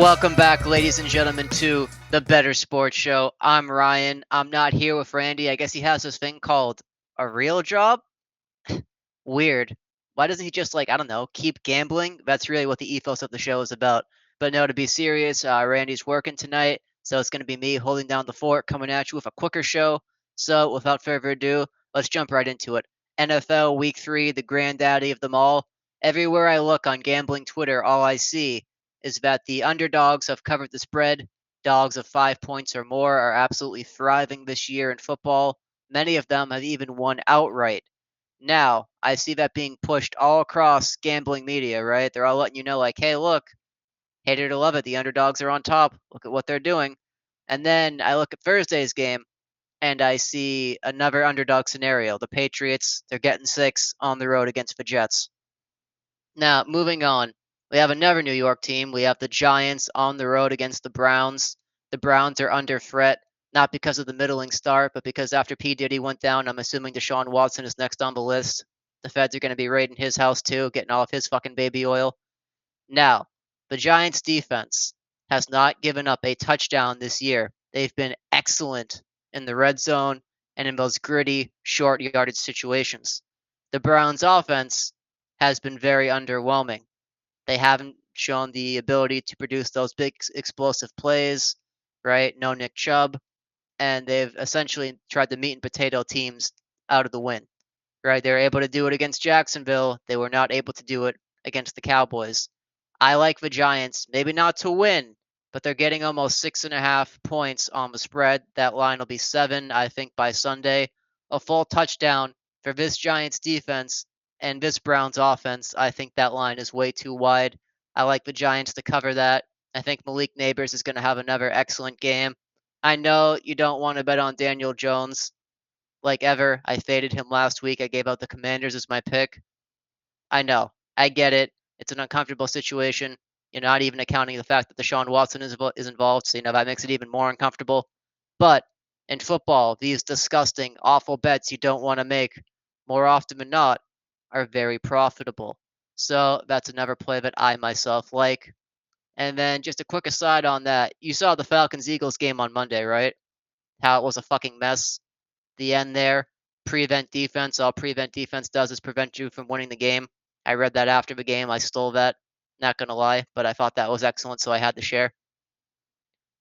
Welcome back, ladies and gentlemen, to the Better Sports Show. I'm Ryan. I'm not here with Randy. I guess he has this thing called a real job. Weird. Why doesn't he just, I don't know, keep gambling? That's really what the ethos of the show is about. But no, to be serious, Randy's working tonight, so it's going to be me holding down the fort, coming at you with a quicker show. So without further ado, let's jump right into it. NFL Week 3, the granddaddy of them all. Everywhere I look on gambling Twitter, all I see is that the underdogs have covered the spread. Dogs of 5 points or more are absolutely thriving this year in football. Many of them have even won outright. Now, I see that being pushed all across gambling media, right? They're all letting you know, like, hey, look, hate it or love it, the underdogs are on top. Look at what they're doing. And then I look at Thursday's game and I see another underdog scenario. The Patriots, they're getting 6 on the road against the Jets. Now, moving on, we have another New York team. We have the Giants on the road against the Browns. The Browns are under threat, not because of the middling start, but because after P. Diddy went down, I'm assuming Deshaun Watson is next on the list. The feds are going to be raiding his house too, getting all of his fucking baby oil. Now, the Giants defense has not given up a touchdown this year. They've been excellent in the red zone and in those gritty, short yardage situations. The Browns offense has been very underwhelming. They haven't shown the ability to produce those big explosive plays, right? No Nick Chubb, and they've essentially tried the meat and potato teams out of the win, right? They were able to do it against Jacksonville. They were not able to do it against the Cowboys. I like the Giants, maybe not to win, but they're getting almost 6.5 points on the spread. That line will be 7, I think, by Sunday. A full touchdown for this Giants defense and this Browns offense. I think that line is way too wide. I like the Giants to cover that. I think Malik Neighbors is going to have another excellent game. I know you don't want to bet on Daniel Jones like ever. I faded him last week. I gave out the Commanders as my pick. I know. I get it. It's an uncomfortable situation. You're not even accounting the fact that Deshaun Watson is involved, so that makes it even more uncomfortable. But in football, these disgusting, awful bets you don't want to make, more often than not, are very profitable. So that's another play that I myself like. And then just a quick aside on that, you saw the Falcons Eagles game on Monday, right? How it was a fucking mess. The end there, prevent defense. All prevent defense does is prevent you from winning the game. I read that after the game. I stole that. Not gonna lie, but I thought that was excellent, so I had to share.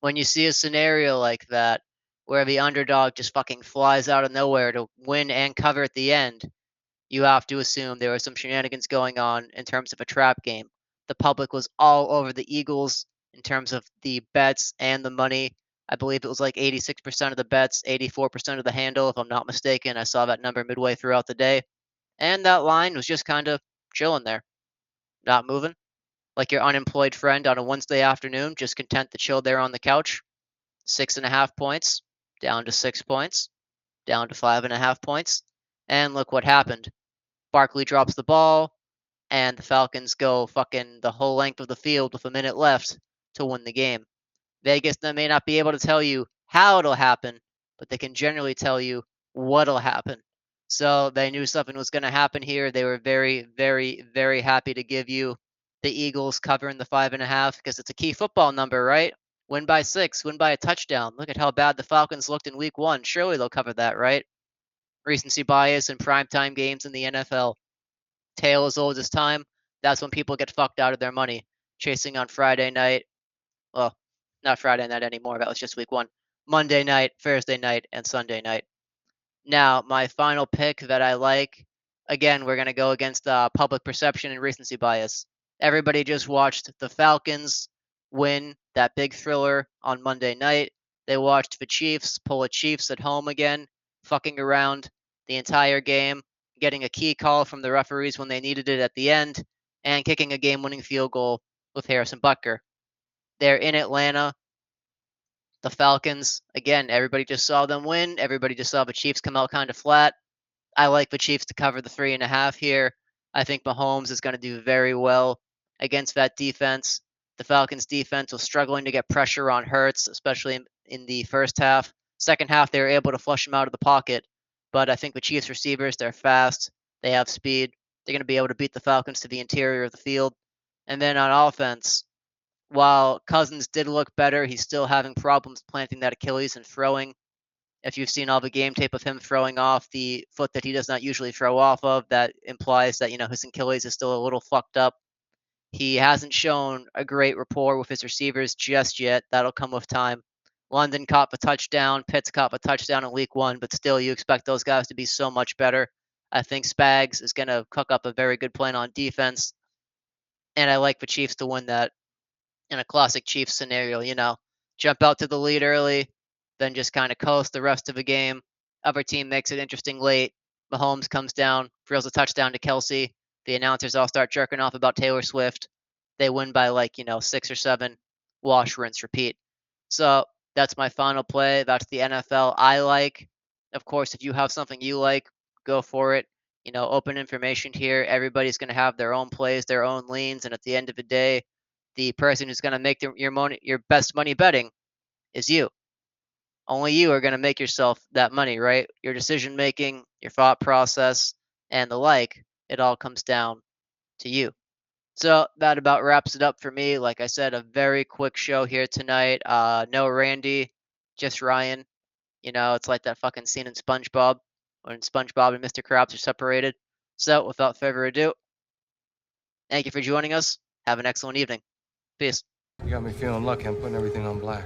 When you see a scenario like that, where the underdog just fucking flies out of nowhere to win and cover at the end, you have to assume there was some shenanigans going on in terms of a trap game. The public was all over the Eagles in terms of the bets and the money. I believe it was like 86% of the bets, 84% of the handle, if I'm not mistaken. I saw that number midway throughout the day. And that line was just kind of chilling there, not moving. Like your unemployed friend on a Wednesday afternoon, just content to chill there on the couch. 6.5 points, down to 6 points, down to 5.5 points. And look what happened. Barkley drops the ball, and the Falcons go fucking the whole length of the field with a minute left to win the game. Vegas may not be able to tell you how it'll happen, but they can generally tell you what'll happen. So they knew something was going to happen here. They were very, very, very happy to give you the Eagles covering the 5.5 because it's a key football number, right? Win by 6, win by a touchdown. Look at how bad the Falcons looked in week 1. Surely they'll cover that, right? Recency bias in primetime games in the NFL. Tale as old as time. That's when people get fucked out of their money. Chasing on Friday night. Well, not Friday night anymore. That was just week 1. Monday night, Thursday night, and Sunday night. Now, my final pick that I like, again, we're going to go against public perception and recency bias. Everybody just watched the Falcons win that big thriller on Monday night. They watched the Chiefs pull a Chiefs at home again, fucking around the entire game, getting a key call from the referees when they needed it at the end, and kicking a game winning field goal with Harrison Butker. They're in Atlanta. The Falcons, again, everybody just saw them win. Everybody just saw the Chiefs come out kind of flat. I like the Chiefs to cover the 3.5 here. I think Mahomes is going to do very well against that defense. The Falcons' defense was struggling to get pressure on Hurts, especially in the first half. Second half, they were able to flush him out of the pocket. But I think the Chiefs receivers, they're fast. They have speed. They're going to be able to beat the Falcons to the interior of the field. And then on offense, while Cousins did look better, he's still having problems planting that Achilles and throwing. If you've seen all the game tape of him throwing off the foot that he does not usually throw off of, that implies that, his Achilles is still a little fucked up. He hasn't shown a great rapport with his receivers just yet. That'll come with time. London caught the touchdown. Pitts caught the touchdown in week one, but still, you expect those guys to be so much better. I think Spags is going to cook up a very good plan on defense, and I like the Chiefs to win that in a classic Chiefs scenario, jump out to the lead early, then just kind of coast the rest of the game. Other team makes it interesting late. Mahomes comes down, throws a touchdown to Kelsey. The announcers all start jerking off about Taylor Swift. They win by 6 or 7. Wash, rinse, repeat. So that's my final play. That's the NFL I like. Of course, if you have something you like, go for it. Open information here. Everybody's going to have their own plays, their own leans, and at the end of the day, the person who's going to make your best money betting is you. Only you are going to make yourself that money, right? Your decision making, your thought process, and the like, it all comes down to you. So that about wraps it up for me. Like I said, a very quick show here tonight. No Randy, just Ryan. It's like that fucking scene in SpongeBob when SpongeBob and Mr. Krabs are separated. So without further ado, thank you for joining us. Have an excellent evening. Peace. You got me feeling lucky. I'm putting everything on black.